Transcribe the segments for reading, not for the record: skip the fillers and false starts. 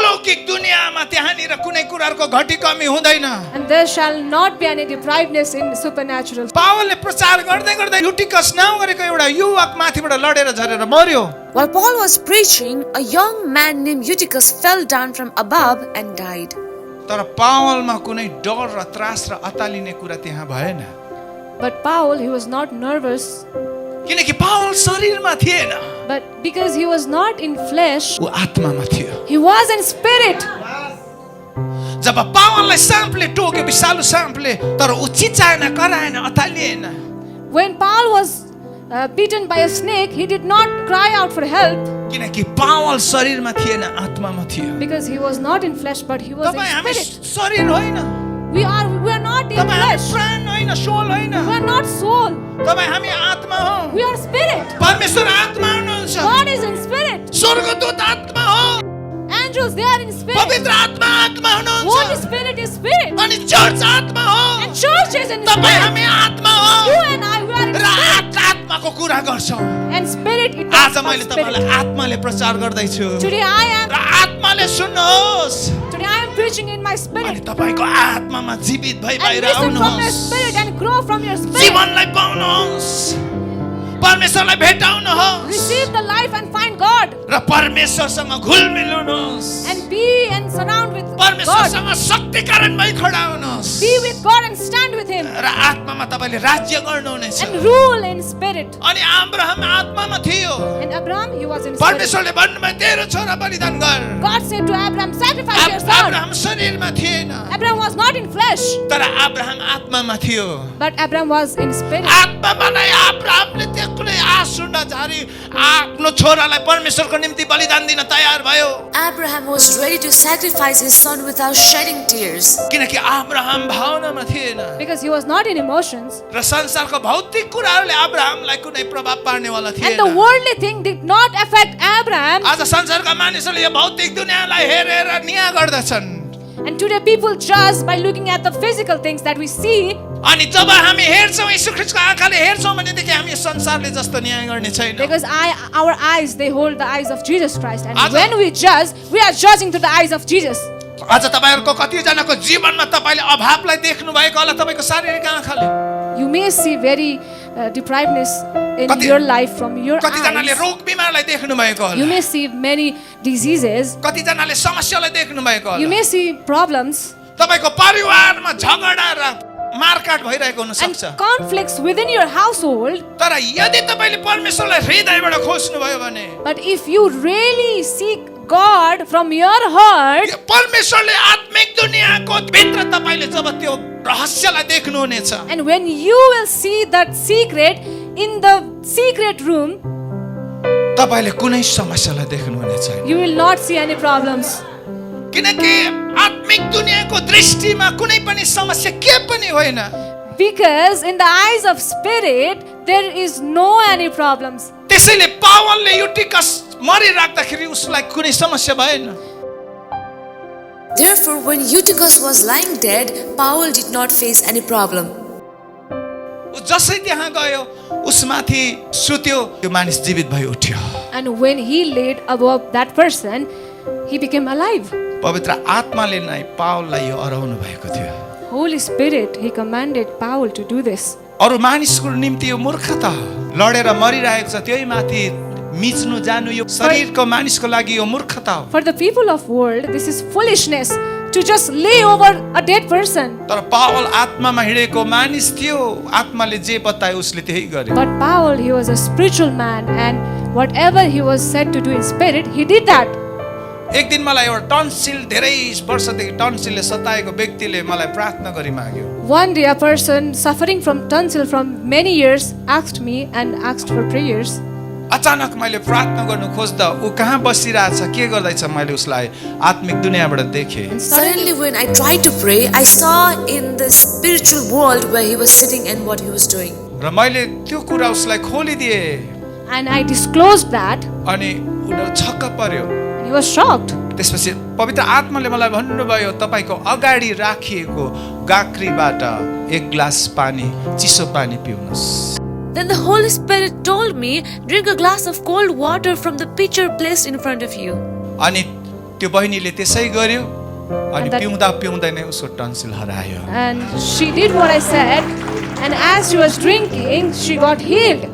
अलौकिक दुनियाँमा त्यहाँनिर कुनै कुराको घटी कमी हुँदैन। And there shall not be any deprivedness in supernatural. पावलले प्रचार गर्दै गर्दै युटिकस नाउँ गरेको एउटा युवक माथिबाट लडेर झरेर मर्यो। While Paul was preaching, a young man named Eutychus fell down from above and died. तर पावलमा कुनै डर र त्रास र अतालिने कुरा त्यहाँ भएन, But Paul, he was not nervous, किनकि पावल शरीरमा थिएन, but because he was not in flesh, ऊ आत्मामा थियो। he was in spirit. जब पावललाई साँपले टोक्यो, विषालु साँपले, तर ऊ चिचाएन, कराएन, अतालिएन। When Paul was beaten by a snake, he did not cry out for help किनकि पावल शरीरमा थिएन, आत्मामा थियो। because he was not in flesh, but he was in तपाईँ हामी spirit. शरीर होइन, We are not in तपाईँ हामी flesh. प्राण होइन, सोल होइन, We are not soul. तपाईँ हामी आत्मा हो। We are spirit. परमेश्वर आत्मा हुनुहुन्छ, God is in spirit. स्वर्गदूत आत्मा हो, Angels, they are in spirit. पवित्र आत्मा आत्मा Holy हुनुहुन्छ, Spirit is spirit. अनि चर्च आत्मा हो। And church is in तपाईँ spirit. हामी आत्मा हो You and I, we are in र spirit. आत्माको कुरा गर्छौँ। And spirit, it आज talks मैले about तपाईँलाई spirit. आत्माले प्रचार गर्दैछु Today र आत्माले सुन्नुहोस्, Today I am preaching in my अनि spirit. तपाईँको आत्मामा जीवित भई And बाहिर listen from your आउनुहोस्, spirit and grow from your spirit. जीवनलाई पाउनुहोस्, परमेश्वरलाई भेटाउनुहोस् Receive the life and find God. र परमेश्वरसँग घुलमिल हुनुहोस्, And be and surround with God. परमेश्वरसँग शक्तिकारण भई खडा हुनुहोस् Be with God and stand with Him. र आत्मामा तपाईँले राज्य गर्नुहुनेछ। And rule in spirit. अनि अब्राहम आत्मामा थियो, And Abraham, he was in spirit. परमेश्वरले भन्नुभयो तेरो छोरा बलिदान गर। God said to Abraham, sacrifice your son. Abraham शरीरमा थिएन, Abraham was not in flesh, तर अब्राहम आत्मामा थियो। but Abraham was in spirit. आत्मामा नै अब्राहमले त्यो कुनै आँसु नझारी आफ्नो छोरालाई परमेश्वरको निम्ति बलिदान दिन तयार भयो, Abraham was ready to sacrifice his son without shedding tears. किनकि अब्राहम भावनामा थिएन Because he was not in emotions. र संसारको भौतिक कुराहरूले अब्राहमलाई कुनै प्रभाव पार्नेवाला And the थिएन। worldly thing did not affect Abraham. आज संसारका मानिसहरूले यो भौतिक दुनियाँलाई हेरेर निया गर्दछन्, And today people judge by looking at the physical things that we see. अनि जब हामी हेर्छौँ यीशु ख्रीष्टको आँखाले हेर्छौँ भनेदेखि हामी संसारले जस्तो न्याय गर्ने छैन। Because our eyes, they hold the eyes of Jesus Christ. And Aja- when we judge, we are judging through the eyes of Jesus. आज तपाईँहरूको कतिजनाको जीवनमा तपाईँले अभावलाई देख्नु भएको होला तपाईँको शारीरिक आँखाले, You may see very deprivedness in Kati- your life from your कतिजनाले eyes. रोग बिमारलाई देख्नु भएको You होला, may see many diseases. कतिजनाले समस्यालाई देख्नु भएको You होला, may see problems तपाईँको परिवारमा झगडा र मारकाट भइरहेको हुन and सक्छ। conflicts within your household. तर यदि तपाईँले परमेश्वरलाई हृदयबाट खोज्नुभयो भने, But if you really seek God from your heart, यो परमेश्वरले आत्मिक दुनियाँको भित्र तपाईँले जब त्यो रहस्यलाई देख्नुहुनेछ, and when you will see that secret in the secret room, तपाईँले कुनै समस्यालाई देख्नुहुने छैन। you will not see any problems. किनकि आत्मिक दुनियाँको दृष्टिमा कुनै पनि समस्या के पनि होइन। Because in the eyes of spirit, there is no any problems. त्यसैले पावलले युटिकस मरिराख्दाखेरि उसलाई कुनै समस्या भएन। Therefore, when Eutychus was lying dead, Paul did not face any problem. ऊ जसै त्यहाँ गयो उसमाथि सुत्यो, त्यो मानिस जीवित भई उठ्यो। And when he laid above that person, he became alive. पवित्र आत्माले नै पावललाई यो अराउनु भएको थियो। Holy Spirit, he commanded Paul to do this. अरू मानिसको निम्ति यो मूर्खता हो, लडेर मरिरहेको छ त्यही माथि मिच्नु जानु यो शरीरको मानिसको लागि यो मूर्खता हो। For the people of world, this is foolishness to just lay over a dead person. तर पावल आत्मामा हिँडेको मानिस थियो, आत्माले जे बताए उसले त्यही गर्यो। But Paul, he was a spiritual man, and whatever he was said to do in spirit, he did that. एक दिन मलाई एउटा टन्सिल धेरै वर्षदेखि टन्सिलले सताएको व्यक्तिले मलाई प्रार्थना गरी माग्यो। One day, a person suffering from tonsil from many years asked me and asked for prayers. अचानक मैले प्रार्थना गर्नु खोज्दा ऊ कहाँ बसिरहेछ के गर्दैछ मैले उसलाई आत्मिक दुनियाँबाट देखेँ। Suddenly, when I tried to pray, I saw in the spiritual world where he was sitting and what he was doing. र मैले त्यो कुरा उसलाई खोलिदिएँ And I disclosed that, अनि उनीहरू छक्क पर्यो। and he was shocked. त्यसपछि पवित्र आत्माले मलाई भन्नुभयो तपाईको अगाडि राखिएको गाग्रीबाट एक ग्लास पानी चिसो पानी पिउनुस्। Then the Holy Spirit told me, drink a glass of cold water from the pitcher placed in front of you. अनि त्यो बहिनीले त्यसै गर्यो अनि And that- पिउँदै नै उसको टन्सिल हरायो। And she did what I said, and as she was drinking, she got healed.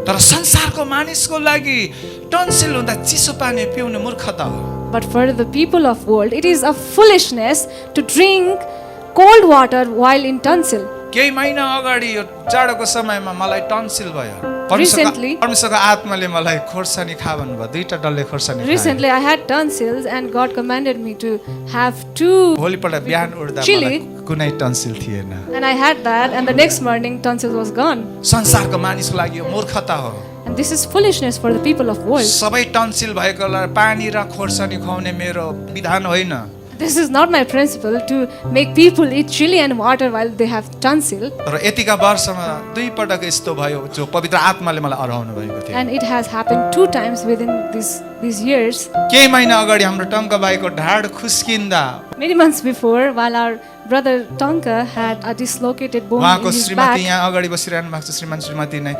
तर संसारको मानिसको लागि टन्सिल हुँदा चिसो पानी पिउने मूर्खता हो। But for the people of world, it is a foolishness to drink cold water while in tonsil. केही महिना अगाडि यो जाडोको समयमा मलाई टन्सिल भयो। Recently- परमेश्वरको आत्माले मलाई खोर्सानी खा भन्नुभयो, 2टा डल्ले खोर्सानी खाएँ। Recently, I had tonsils, and God commanded me to have 2, भोलिपल्ट बिहान उठ्दा Chili. मलाई कुनै टन्सिल थिएन। and I had that, and the next morning, tonsils was gone. संसारको मानिसको लागि यो मूर्खता हो। And this is foolishness for the people of world. सबै टन्सिल भएकोलाई पानी र खोर्सानी खुवाउने मेरो विधान होइन। This is not my principle to make people eat chili and water while they have tonsil. तर यतिका वर्षमा 2 पटक यस्तो भयो जो पवित्र आत्माले मलाई अराउनु भएको थियो। And it has happened 2 times within these years. केही महिना अगाडि हाम्रो टङ्कबाईको ढाड खुस्किँदा Many months before, while our brother Tonka had a dislocated bone in उहाँको his श्रीमती back, यहाँ अगाडि बसिरहनु भएको छ, श्रीमती नै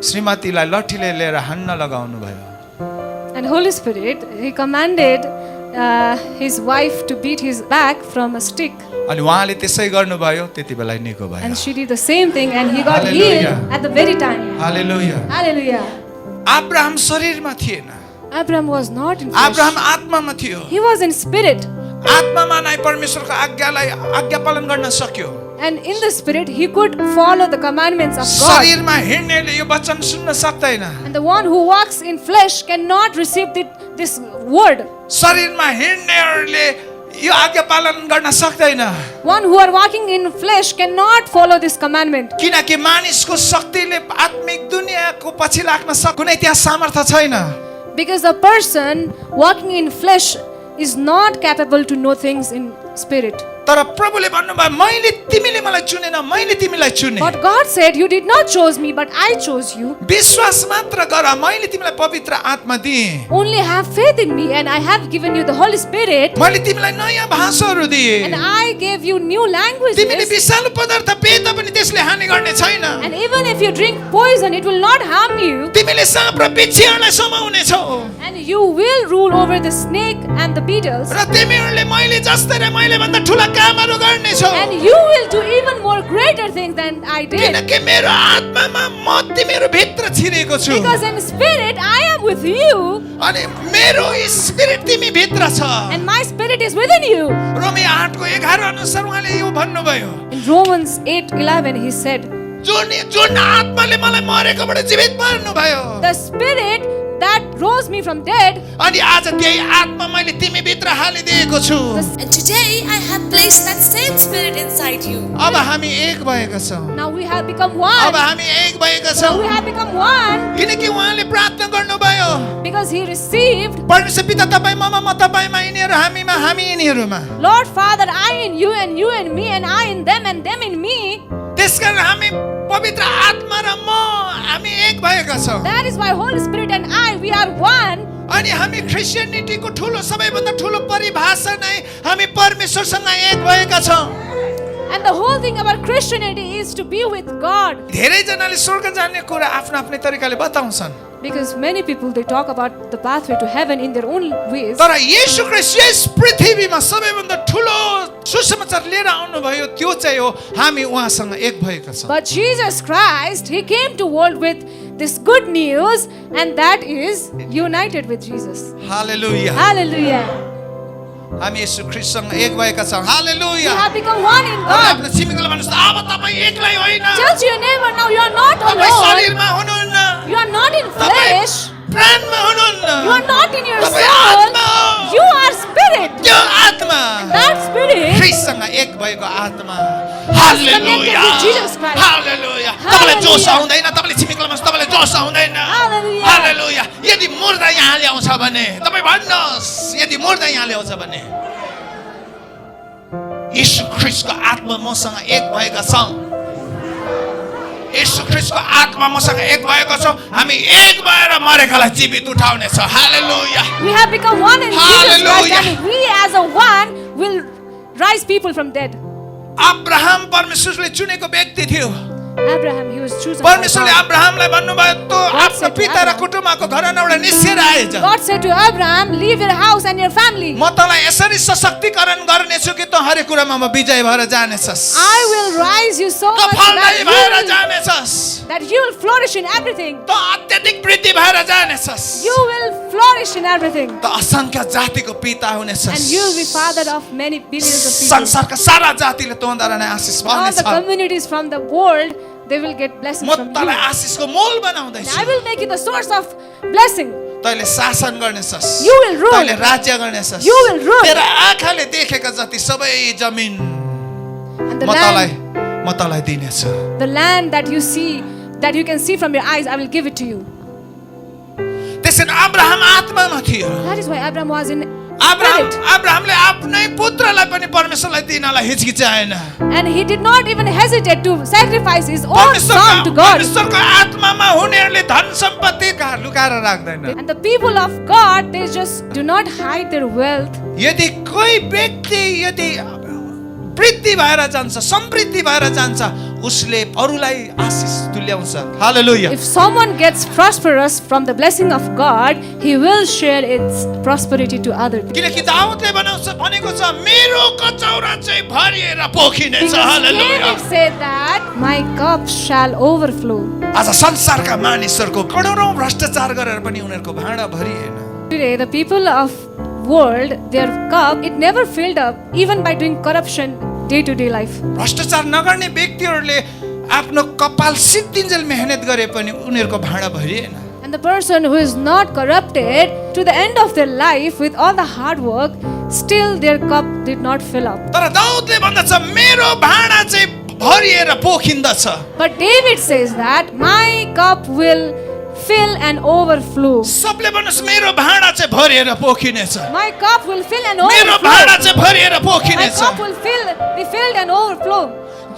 श्रीमतीलाई लठीले लिएर हान्न लगाउनु भयो। and Holy Spirit, He commanded his wife to beat his back from a stick. अनि उहाँले त्यसै गर्नुभयो, त्यति बेला निको भयो। And she did the same thing, and he got Hallelujah. healed at the very time. Hallelujah. Hallelujah. Abraham शरीरमा थिएन, Abraham was not in flesh. Abraham आत्मामा थियो। He was in spirit. आत्मामा नै परमेश्वरको आज्ञा पालन गर्न सक्यो। And in the spirit, he could follow the commandments of God. शरीरमा हिँड्नेले यो वचन सुन्न सक्दैन। And the one who walks in flesh cannot receive this word. शरीरमा हिँड्नेहरूले यो आज्ञा पालन गर्न सक्दैन, One who are walking in flesh cannot follow this commandment. किनकि मानिसको शक्तिले आत्मिक दुनियाँको पछि लाग्न कुनै त्यहाँ सामर्थ्य छैन। Because a person walking in flesh is not capable to know things in spirit. तर प्रभुले भन्नुभयो, मैले तिमीले मलाई चुनेन, मैले तिमीलाई चुने। But God said, you did not choose me, but I chose you. विश्वास मात्र गर, मैले तिमीलाई पवित्र आत्मा दिएँ। Only have faith in me, and I have given you the Holy Spirit, मैले तिमीलाई नयाँ भाषाहरू दिएँ। and I gave you new तिमीले languages. विषालु पदार्थ पिए तापनि त्यसले हानि गर्ने छैन। And even if you drink poison, it will not harm you. तिमीले साँप र बिच्छीहरूलाई समाउने छौ And you will rule over the snake and the beetles. र तिमीहरूले मैले जस्तै र मैले भन्दा ठुला कामहरू गर्ने छौ। And you will do even more greater things than I did. किनकि मेरो आत्मामा म तिमीहरू भित्र छिरेको छु Because in spirit, I am with you, अनि मेरो स्पिरिट तिमी भित्र छ। and my spirit is within you. रोमी 8:11 अनुसार उहाँले यो भन्नुभयो, In Romans 8:11, he said, जुन आत्माले मलाई मरेकोबाट जीवित पार्नुभयो, the spirit that rose me from dead, अनि आज त्यही आत्मा मैले तिमी भित्र हालिदिएको छु। And today I have placed that same spirit inside you. अब हामी एक भएका छौँ, now we have become अब one. हामी एक भएका Now we छौँ, have become one किनकि उहाँले प्रार्थना गर्नुभयो, because he received, परमेश्वर पिता तपाईमा म तपाईमा यिनीहरू हामीमा हामी यिनीहरूमा। Lord Father, I in you and you in me and I in them and them in me. त्यसकारण हामी पवित्र आत्मा र म हामी एक भएका छौँ। That is why Holy Spirit and I, we are one. अनि हामी क्रिस्चियनिटीको ठुलो सबैभन्दा ठुलो परिभाषा नै हामी परमेश्वरसँग एक भएका छौँ। And the whole thing about Christianity is to be with God. धेरैजनाले स्वर्ग जाने कुरा आफ्नो आफ्नै तरिकाले बताउँछन्, Because many people, they talk about the pathway to heaven in their own ways. तर येशू ख्रीष्ट यस पृथ्वीमा सबैभन्दा ठुलो सुसमाचार लिएर आउनुभयो, त्यो चाहिँ हो हामी उहाँसँग एक भएका छौँ। But Jesus Christ, He came to world with this good news, and that is united with Jesus. Hallelujah. Hallelujah. हामी येशू ख्रीष्टसँग एक भएका छौँ। हालेलुया। You have become one in अब God. आफ्नो छिमेकीलाई भन्नुहोस्, अब तपाईँ एक्लै होइन, Tell to your neighbor, now you are not तपाईँ alone. शरीरमा हुनुहुन्न, You are not in flesh. प्राणमा हुनुहुन्न, You are not in your तपाईँ soul. आत्मा हो। You are spirit. त्यो आत्मा That spirit ख्रीष्टसँग एक भएको आत्मा। connected hallelujah. with Jesus Christ. हालेलुया। तपाईँलाई जोस आउँदैन, तपाईँले छिमेकीलाई भन्नुहोस्, तपाईँलाई जोस आउँदैन। Hallelujah. हालेलुया। यदि मुर्दा यहाँ ल्याउँछ भने तपाईँ भन्नुहोस्, यदि मुर्दा यहाँ ल्याउँछ भने येशू ख्रीष्टको आत्मा मसँग एक भएका छौँ। येशू ख्रीष्टको आत्मा मसँग एक भएको छ, हामी एक भएर मरेकालाई जीवित उठाउने छ। हालेलुया। We have become one in Jesus Christ, Hallelujah. and we as a one will rise people from dead. Abraham परमेश्वरले चुनेको व्यक्ति थियो, Abraham, he was chosen by परमेश्वरले God. अब्राहमलाई भन्नुभयो तँ आफ्नो said to पिता र Abraham, कुटुम्बको घरनाबाट निस्केर आएछ God said to Abraham, leave your house and your family. म तँलाई यसरी सशक्तिकरण गर्नेछु कि तँ हरेक कुरामा म विजय भएर जानेछस् I will rise you so तँ much फलदायी भएर that जानेछस् you will flourish in everything. तँ अत्यधिक वृद्धि भएर जानेछस् You will flourish in everything. तँ असंख्य जातिको पिता And हुनेछस् you will be father of many billions of people. संसारका सारा जातिले तँद्वारा नै आशिष All the पाउनेछ communities from the world, they will get blessings म from you. तँलाई And आशिषको मूल बनाउँदैछु I will make you the source of blessing. तैले शासन गर्नेछस् You will rule. तैले राज्य गर्नेछस् You will rule. तेरा आँखाले देखेका जति सबै जमिन And the म तँलाई दिनेछु the land that you see, that you can see from your eyes, I will give it to you. त्यसैले अब्राहम आत्मामा थियो That is why Abraham was in Abraham spirit. अब्राहमले आफ्नै पुत्रलाई पनि परमेश्वरलाई दिनलाई हिचकिचाएन And he did not even hesitate to sacrifice his own son to God. परमेश्वरको आत्मामा हुनेहरूले धन सम्पत्ति लुकाएर राख्दैन And the people of God, they just do not hide their wealth. यदि कोही व्यक्ति यदि वृद्धि भएर जान्छ समृद्धि भएर जान्छ उसले अरूलाई आशिष तुल्याउँछ हालेलुया If someone gets prosperous from the blessing of God, he will share its prosperity to other people. किनकि दाउदले भनेको छ मेरो कचौरा चाहिँ भरिएर पोखिनेछ Because hallelujah David said that my cup shall overflow. आज संसारका मानिसहरूको करोडौं भ्रष्टाचार गरेर पनि उनीहरूको भाँडा भरिएन Today, the people of world, their cup, it never filled up, even by doing corruption day-to-day life. भ्रष्टाचार नगर्ने व्यक्तिहरूले आफ्नो कपाल सिद्धिन्जेल मेहनत गरे पनि उनीहरूको भाँडा भरिएन And the person who is not corrupted to the end of their life with all the hard work, still their cup did not fill up. तर दाउदले भन्दछ मेरो भाँडा चाहिँ भरिएर पोखिन्दछ But David says that my cup will fill and overflow. सबले भन्नुहोस् मेरो भाँडा चाहिँ भरिएर पोखिनेछ My cup will fill and मेरो overflow. भाँडा चाहिँ भरिएर My पोखिनेछ cup will be filled and overflow.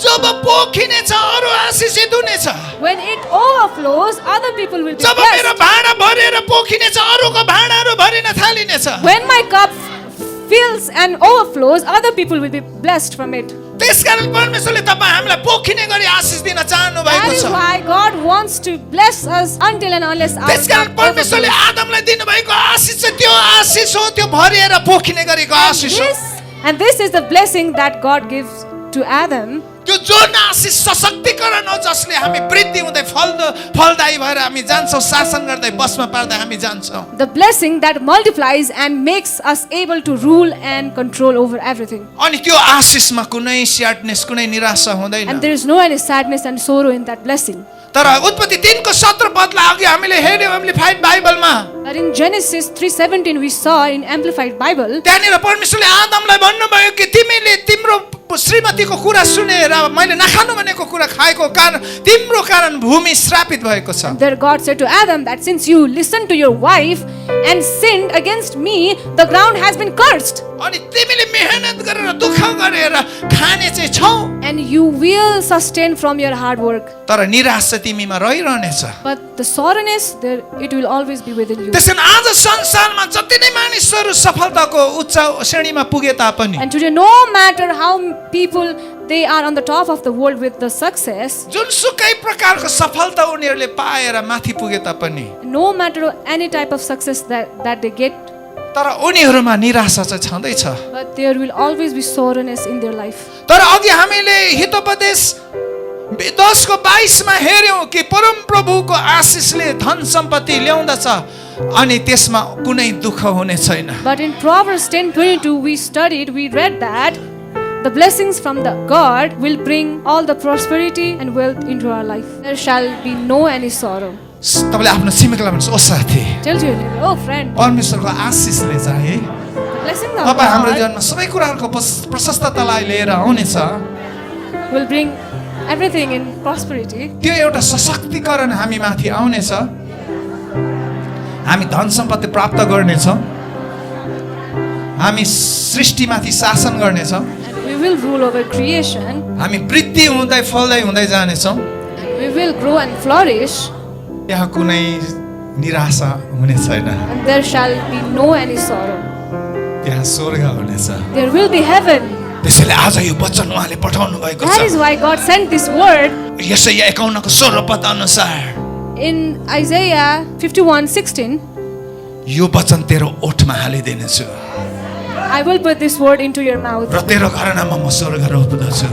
जब पोखिनेछ अरू आशिषित हुनेछ When it overflows, other people will be जब मेरो blessed. भाँडा भरिएर पोखिनेछ अरूको भाँडाहरू भरिन थालिनेछ When my cup fills and overflows, other people will be blessed from it. त्यसकारण परमेश्वरले तपाईँ हामीलाई पोखिने गरी आशिष दिन चाहनु That भएको is छ why God wants to bless us until and unless our त्यसकारण cup परमेश्वरले overflows. आदमलाई दिनुभएको आशिष चाहिँ त्यो आशिष हो त्यो भरिएर पोखिने गरेको आशिष हो And this is the blessing that God gives to Adam. त्यो जुन आशिष सशक्तिकरण हो जसले हामी वृद्धि हुँदै फलदायी भएर हामी जान्छौँ शासन गर्दै बसमा पार्दै हामी जान्छौँ The blessing that multiplies and makes us able to rule and control over everything. अनि त्यो आशिषमा कुनै स्याडनेस कुनै निराशा हुँदैन And there is no any sadness and sorrow in that blessing. तर उत्पत्ति 3 को 17 पदलाई अघि हामीले हेर्यौँ amplified बाइबलमा But in Genesis 3:17 we saw in Amplified Bible, त्यहाँनिर परमेश्वरले आदमलाई भन्नुभयो कि तिमीले तिम्रो श्रीमतीको कुरा सुनेर मैले नखानु भनेको कुरा खाएको कारण तिम्रो कारण भूमि श्रापित भएको छ there God said to Adam that since you listened to your wife and sinned against me, the ground has been cursed. अनि तिमीले मेहनत गरेर दुःख गरेर खाने चाहिँ छौ And you will sustain from your hard work. तर निराश चाहिँ तिमीमा रहिरहनेछ But the sorrowness, there, it will always be within you. त्यसैले आज संसारमा जति नै मानिसहरू सफलताको उच्च श्रेणीमा पुगे तापनि And today, no matter how people they are on the top of the world with the success, जुनसुकै प्रकारको सफलता उनीहरूले पाएर माथि पुगे तापनि no matter any type of success that they get, तर उनीहरूमा निराशा चाहिँ छँदैछ but there will always be sorrowness in their life. तर अघि हामीले हितोपदेश 10 को 22 मा हेर्यौं कि परम प्रभुको आशिषले धन सम्पत्ति ल्याउँदछ अनि त्यसमा कुनै दुःख हुने छैन But in Proverbs 10:22 we read that the blessings from the God will bring all the prosperity and wealth into our life. There shall be no any sorrow. तपाईले आफ्नो छिमेकीलाई भन्नुहोस् ओ साथी Tell to your neighbor, oh friend, परमेश्वरको आशिषले चाहिँ the blessings of तपाईँ हाम्रो God जीवनमा सबै कुराहरूको प्रशस्ततालाई लिएर आउनेछ will bring everything in prosperity. त्यो एउटा सशक्तिकरण हामी माथि आउनेछ हामी धन सम्पत्ति प्राप्त गर्नेछौँ हामी सृष्टिमाथि शासन गर्नेछौँ And we will rule over creation. हामी वृद्धि हुँदै फल्दै हुँदै जानेछौँ We will grow and flourish. त्यहाँ कुनै निराशा हुने छैन And there shall be no any sorrow. त्यहाँ स्वर्ग हुनेछ There will be heaven. त्यसैले आज यो वचन उहाँले पठाउनु भएको That is छ why God sent this word यसैया 51 को 16 पद अनुसार in Isaiah 51:16. यो वचन तेरो ओठमा हालिदिनेछु I will put this word into your mouth, र तेरो घरनामा म स्वर्ग रोप्दछु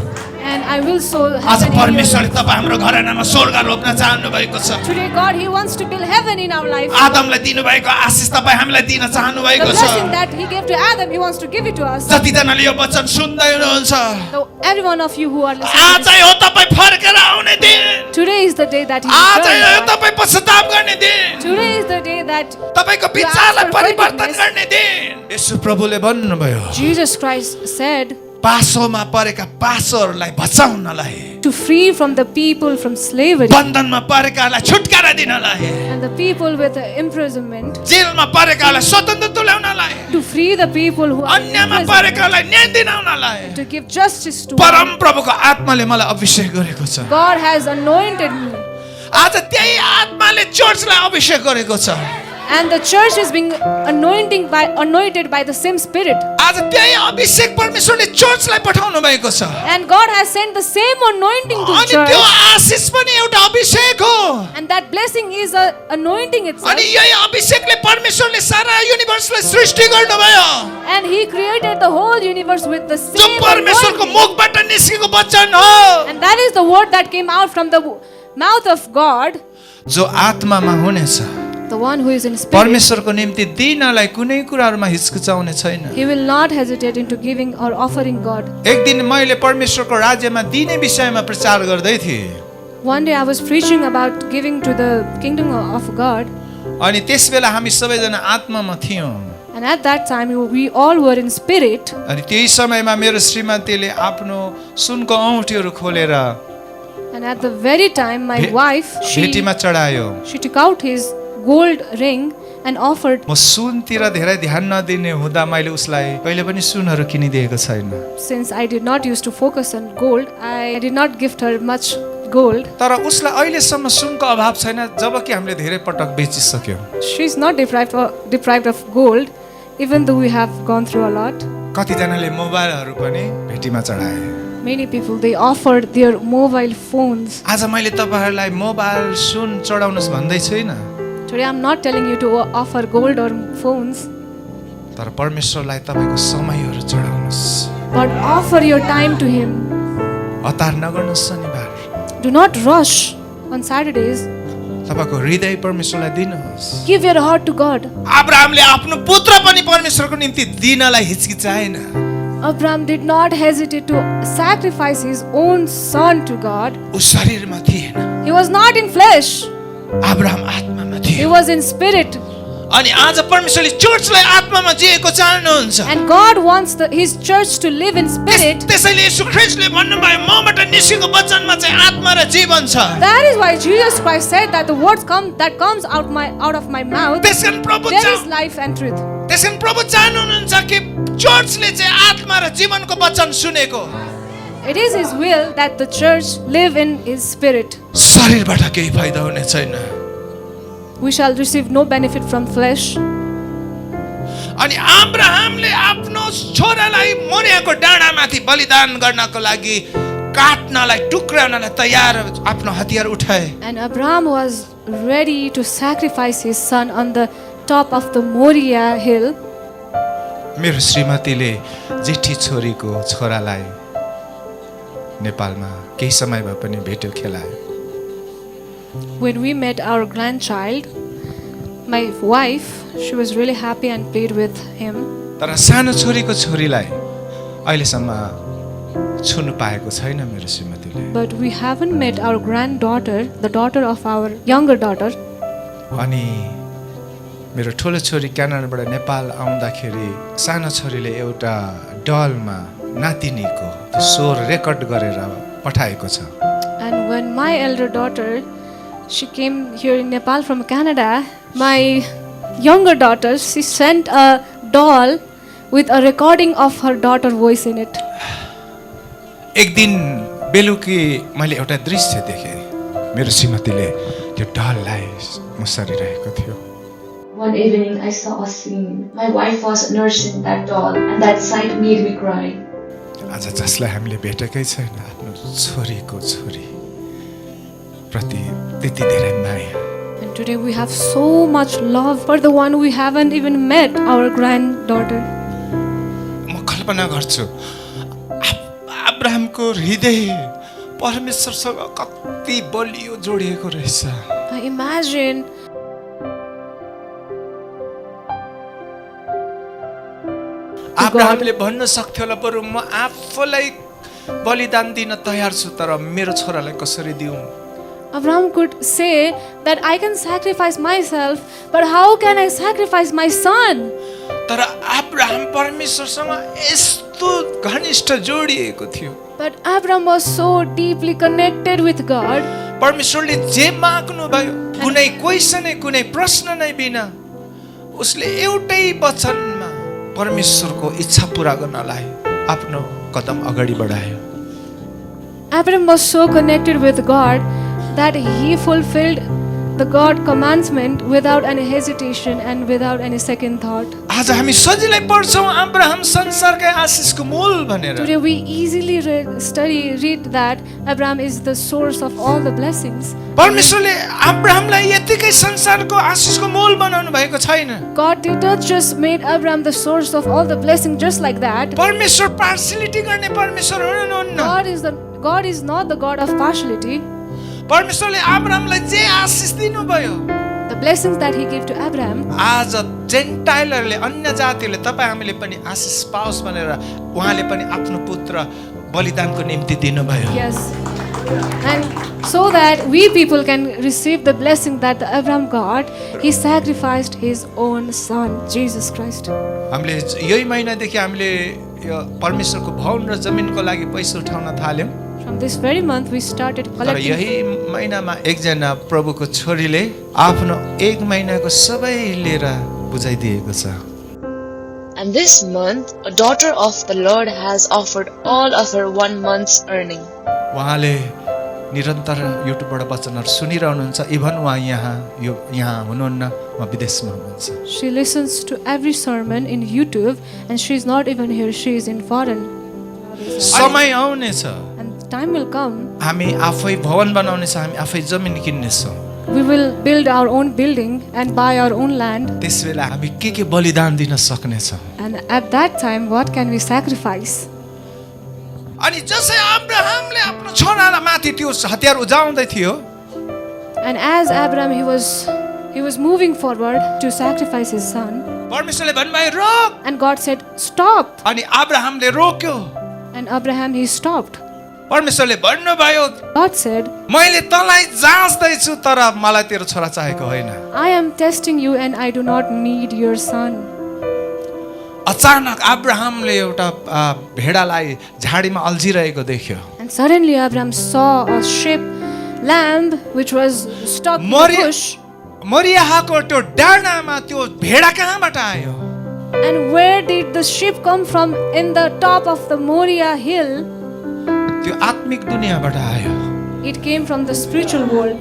and I will sow आज heaven in your परमेश्वरले life. तपाईँ हाम्रो घरनामा स्वर्ग रोप्न चाहनु भएको छ Today, God, He wants to build heaven in our life. आदमलाई दिनुभएको आशिष तपाईँ हामीलाई दिन चाहनु The भएको blessing छ that He gave to Adam, He wants to give it to us. जतिजनाले यो वचन सुन्दै हुनुहुन्छ So, every one of you who are listening, to आजै हो तपाईँ फर्केर आउने दिन this, today is the day that He आजै हो returned. तपाईँ पश्चाताप गर्ने दिन Today is the day that तपाईको विचारलाई for परिवर्तन forgiveness. गर्ने दिन यसु प्रभुले भन्नुभयो Jesus Christ said पासोमा परेका पासोहरूलाई बचाउनलाई to free from the people from slavery बन्धनमा परेकालाई छुटकारा दिनलाई and the people with imprisonment, जेलमा परेकालाई स्वतन्त्र तुल्याउनलाई to free the people who are in अन्यमा imprisonment, परेकालाई न्याय दिलाउनलाई to give justice to परम प्रभुको आत्माले मलाई अभिषेक गरेको छ God has anointed me. आज त्यही आत्माले चर्चलाई अभिषेक गरेको छ And the church is being anointed by the same Spirit. आज त्यही अभिषेक परमेश्वरले चर्चलाई पठाउनु भएको छ And God has sent the same anointing to the अनि त्यो church. आशिष पनि एउटा अभिषेक हो And that blessing is a anointing itself. अनि यही अभिषेकले परमेश्वरले सारा युनिभर्सलाई सृष्टि गर्नुभयो And He created the whole universe with the जो same परमेश्वरको anointing. मुखबाट निस्केको वचन हो And that is the word that came out from the mouth of God, जो आत्मामा हुनेछ the one who is in spirit. परमेश्वरको निम्ति दिनलाई कुनै कुराहरुमा हिचकिचाउने छैन He will not hesitate into giving or offering God. एक दिन मैले परमेश्वरको राज्यमा दिने विषयमा प्रचार गर्दै थिए One day I was preaching about giving to the kingdom of God, अनि त्यसबेला हामी सबैजना आत्मामा थियौं and at that time we all were in spirit. अनि त्यही समयमा मेरो श्रीमतीले आफ्नो सुनको औँठीहरु खोलेर And at the very time, my wife, भेटीमा चढायो she took out his gold ring and offered. म सुनतिर धेरै ध्यान नदिने हुँदा मैले उसलाई कहिले पनि सुनहरु किनिदिएको छैन Since I did not used to focus on gold, I did not gift her much gold. तर उसलाई अहिलेसम्म सुनको अभाव छैन जबकि हामीले धेरै पटक बेचिसक्यौं She's not deprived of gold, even though we have gone through a lot. कतिजनाले मोबाइलहरु पनि भेटीमा चढाए Many people, they offered their mobile phones. आज मैले तपाईहरुलाई मोबाइल सुन चढाउनुस् भन्दै छैन Today I'm not telling you to offer gold or phones, तर परमेश्वरलाई तपाईको समयहरु चढाउनुस् but offer your time to Him. हतार नगर्नुस् शनिबार Do not rush on Saturdays. तपाईको हृदय परमेश्वरलाई दिनुहोस् Give your heart to God. अब्राहमले आफ्नो पुत्र पनि परमेश्वरको निम्ति दिनलाई हिचकिचाएन Abraham did not hesitate to sacrifice his own son to God. उ शरीरमा थिएन He was not in flesh, Abraham आत्मामा he थियो was in spirit. अनि आज परमेश्वरले चर्चलाई आत्मामा जिएको चाहनुहुन्छ And God wants his church to live in spirit. त्यसैले येशू ख्रीष्टले भन्नुभयो मबाट निस्केको वचनमा चाहिँ आत्मा र जीवन छ That is why Jesus Christ said that the words that comes out of my mouth, त्यसकारण प्रभु there is life and truth. त्यसकारण प्रभु चाहनुहुन्छ कि चर्चले चाहिँ आत्मा र जीवनको वचन सुनेको It is His will that the church live in His spirit. शरीरबाट केही फाइदा हुने छैन We shall receive no benefit from flesh. अनि अब्राहमले आफ्नो छोरालाई मोरियाको डाँडामाथि बलिदान गर्नको लागि काट्नलाई टुक्राउनलाई तयार आफ्नो हतियार उठाए And Abraham was ready to sacrifice his son on the top of the Moriah hill. मेरो श्रीमतीले जेठी छोरीको छोरालाई नेपालमा केही समय भए पनि भेट्यो खेलायो When we met our grandchild, my wife, she was really happy and played with him. तर सानो छोरीको छोरीलाई अहिलेसम्म छुनु पाएको छैन मेरो श्रीमतीले But we haven't met our granddaughter, the daughter of our younger daughter. अनि मेरो ठुलो छोरी क्यानाडाबाट नेपाल आउँदाखेरि सानो छोरीले एउटा डलमा नातिनीको त्यो स्वर रेकर्ड गरेर पठाएको छ And when my elder daughter, she came here in Nepal from Canada, my younger daughter, she sent a doll with a recording of her daughter voice in it. एक दिन बेलुकी मैले एउटा दृश्य देखेँ मेरो श्रीमतीले त्यो डललाई मुसारिरहेको थियो One evening I saw a scene. My wife was nursing that doll and that sight made me cry. आज जसलाई हामीले भेटेकै छैन आफ्नो छोरीको छोरी प्रति त्यति धेरै माया And today we have so much love for the one we haven't even met, our granddaughter. म कल्पना गर्छु अब्राहमको हृदय परमेश्वरसँग कति बलियो जोडिएको रहेछ I imagine अब्राहमले भन्न सक्थ्यो होला बरु म आफूलाई बलिदान दिन तयार छु तर मेरो छोरालाई कसरी दिउँ Abraham could say that I can sacrifice myself, but how can I sacrifice my son? तर अब्राहम परमेश्वरसँग यस्तो घनिष्ठ जोडिएको थियो But Abraham was so deeply connected with God. परमेश्वरले जे माग्नु भयो कुनै क्वेसन नै कुनै प्रश्न नै बिना उसले एउटै वचनमा परमेश्वरको इच्छा पूरा गर्नलाई आफ्नो कदम अगाडि बढायो Abraham was so connected with God that he fulfilled the God commandment without any hesitation and without any second thought. आज हामी सजिलै पढ्छौँ अब्राहम संसारकै आशिषको मूल भनेर Today we easily read that Abraham is the source of all the blessings. परमेश्वरले अब्राहमलाई यतिकै संसारको आशिषको मूल बनाउनु भएको छैन God did not just make Abraham the source of all the blessings just like that. परमेश्वर पार्सिलिटी गर्ने परमेश्वर हुनुहुन्न God is not the God of partiality. परमेश्वरले अब्राहमलाई जे आशिष दिनुभयो The blessings that he gave to Abraham, आज जेन्टाइलहरूले अन्य जातिहरूले तपाईँ हामीले पनि आशिष पाओस् भनेर उहाँले पनि आफ्नो पुत्र बलिदानको निम्ति दिनुभयो yes, and so that we people can receive the blessing that Abraham got, he sacrificed his own son, Jesus Christ. हामीले यही महिनादेखि हामीले यो परमेश्वरको भवन र जमिनको लागि पैसा उठाउन थाल्यौँ From this very month we started तर collecting. यही महिनामा एकजना प्रभुको छोरीले आफ्नो एक महिनाको सबै लिएर बुझाइदिएको छ And this month, a daughter of the Lord has offered all of her 1 month's earning. उहाँले निरन्तर युट्युबबाट वचनहरू सुनिरहनुहुन्छ इभन उहाँ यहाँ हुनुहुन्न उहाँ विदेशमा हुनुहुन्छ She listens to every sermon in YouTube and she is not even here, she is in foreign. समय आउनेछ And the time will come, हामी आफै भवन बनाउनेछ हामी आफै जमिन किन्नेछौँ we will build our own building and buy our own land. त्यस बेला हामी के बलिदान दिन सक्नेछौँ And at that time, what can we sacrifice? अनि जसै अब्राहमले आफ्नो छोरालाई माथि त्यो हतियार उजाउँदै थियो And as Abraham, he was moving forward to sacrifice his son. परमेश्वरले भन्नुभयो रोक And God said, stop. अनि अब्राहमले रोक्यो And Abraham, he stopped. परमेश्वरले भन्नुभयो God said, मैले तँलाई जाँच्दैछु तर मलाई तेरो छोरा चाहेको होइन I am testing you and I do not need your son. अचानक अब्राहमले एउटा भेडालाई झाडीमा अल्झिरहेको देख्यो And suddenly Abraham saw a sheep, lamb, which was stuck in the bush. मरियाहको त्यो डाँडामा त्यो भेडा कहाँबाट आयो And where did the sheep come from in the top of the Moriah hill? त्यो आत्मिक दुनियाँबाट आयो It came from the spiritual world.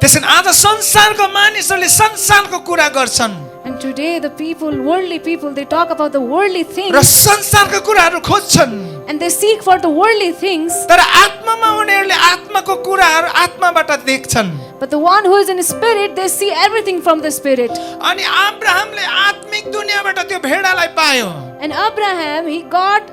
त्यसैले आज संसारको मानिसहरूले संसारको कुरा गर्छन् And today the people, worldly people, they talk about the worldly र things संसारको कुराहरू खोज्छन् and they seek for the worldly things. तर आत्मामा उनीहरूले आत्माको कुराहरू आत्माबाट देख्छन् But the one who is in spirit, they see everything from the spirit. अनि अब्राहमले आत्मिक दुनियाँबाट त्यो भेडालाई पायो And Abraham, he got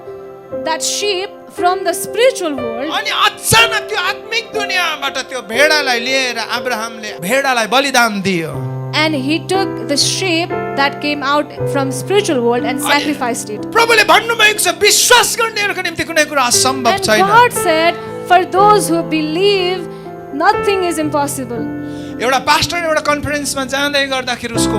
that sheep from the spiritual world. अनि अचानक त्यो आत्मिक दुनियाँबाट त्यो भेडालाई लिएर अब्राहमले भेडालाई बलिदान दियो And he took the sheep that came out from spiritual world and sacrificed it. प्रभुले भन्नुभएको छ विश्वास गर्नेहरूको निम्ति कुनै कुरा असम्भव And छैन God said, for those who believe, nothing is impossible. एउटा पास्टर एउटा कन्फरेन्समा जाँदै गर्दाखेरि उसको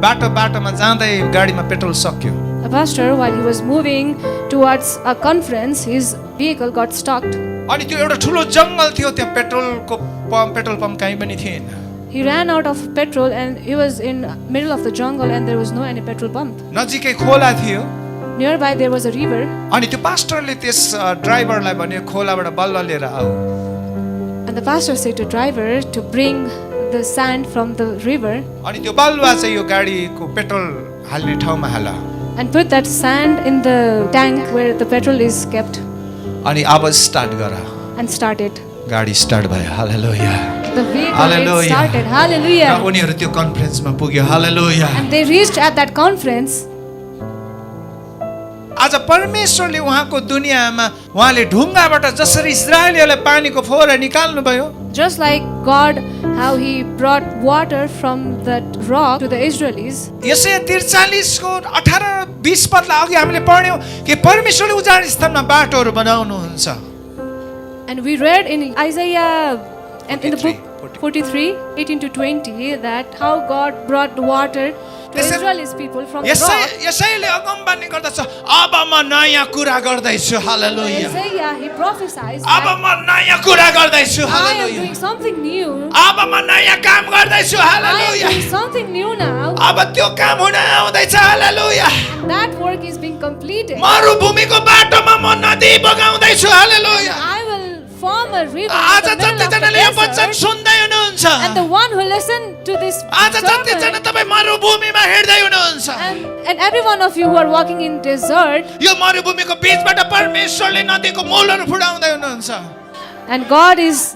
बाटोमा जाँदै गाडीमा पेट्रोल सक्यो A pastor, while he was moving towards a conference, his vehicle got stuck. अनि त्यो एउटा ठुलो जङ्गल थियो त्यहाँ पेट्रोल पम्प कहीँ पनि थिएन He ran out of petrol and he was in middle of the jungle and there was no any petrol pump. नजिकै खोला थियो Nearby there was a river. अनि त्यो पास्टरले त्यस ड्राइभरलाई भन्यो खोलाबाट बल्ल लिएर आऊ And the pastor said to driver to bring the sand from the river. अनि त्यो बलुवा चाहिँ यो गाडीको पेट्रोल हाल्ने ठाउँमा हाल and put that sand in the tank where the petrol is kept अनि अब स्टार्ट गर and started. गाडी स्टार्ट भयो हालेलुया The vehicle Hallelujah. it started. र Hallelujah. उनीहरू त्यो कन्फरेन्समा पुग्यो हालेलुया And they reached at that conference. आज परमेश्वरले उहाँको दुनियाँमा उहाँले ढुङ्गाबाट जसरी इजरायलीहरूलाई पानीको फोहरा निकाल्नु भयो Just like God, how He brought water from that rock to the Israelis. यसै 43 को 18 र 20 पदलाई अघि हामीले पढ्यौँ कि परमेश्वरले उजाड स्थानमा बाटोहरू बनाउनुहुन्छ And we read in Isaiah and in the 43, book 43, 18 to 20 that how God brought water to Listen. Israelis people from the rock. यसैले अगमबानी गर्दछ अब म नयाँ कुरा गर्दैछु हालेलुया Isaiah, he prophesies अब that म नयाँ कुरा गर्दैछु I am hallelujah doing something new. अब म नयाँ काम गर्दैछु I am hallelujah doing something new now. अब त्यो काम हुन आउँदैछ हालेलुया And that work is being completed. मरुभूमिको बाटोमा म नदी बगाउँदैछु हालेलुया I will form a river आज in the middle of the जतिजनाले यो वचन desert. सुन्दै हुनुहुन्छ And the one who listened to this आज जतिजना sermon, तपाईँ मरुभूमिमा हिँड्दै हुनुहुन्छ and every one of you who are walking in desert, यो मरुभूमिको बीचबाट परमेश्वरले नदीको मूलहरू फुडाउँदै हुनुहुन्छ and God is